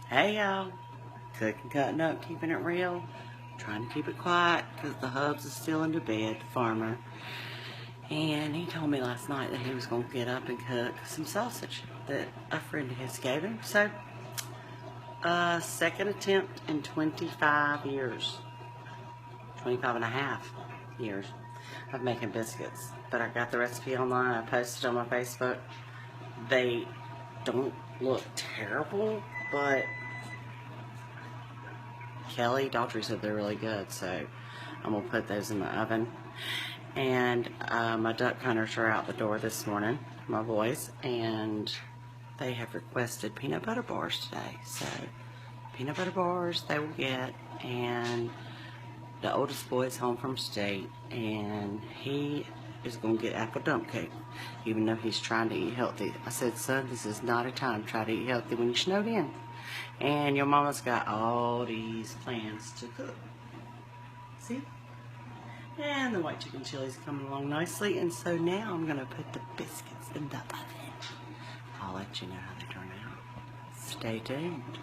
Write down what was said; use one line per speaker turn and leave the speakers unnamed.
Hey y'all, cooking, cutting up, keeping it real, trying to keep it quiet because the hubs is still in the bed, the farmer. And he told me last night that he was going to get up and cook some sausage that a friend of his gave him. So, second attempt in 25 years, 25 and a half years of making biscuits. But I got the recipe online, I posted on my Facebook. They don't look terrible, but Kelly Daughtry said they're really good, so I'm going to put those in the oven. And my duck hunters are out the door this morning, my boys, and they have requested peanut butter bars today. So peanut butter bars they will get, and the oldest boy is home from state, and he is going to get apple dump cake, even though he's trying to eat healthy. I said, son, this is not a time to try to eat healthy when you snowed in. And your mama's got all these plans to cook. See? And the white chicken chili's coming along nicely. And so now I'm going to put the biscuits in the oven. I'll let you know how they turn out. Stay tuned.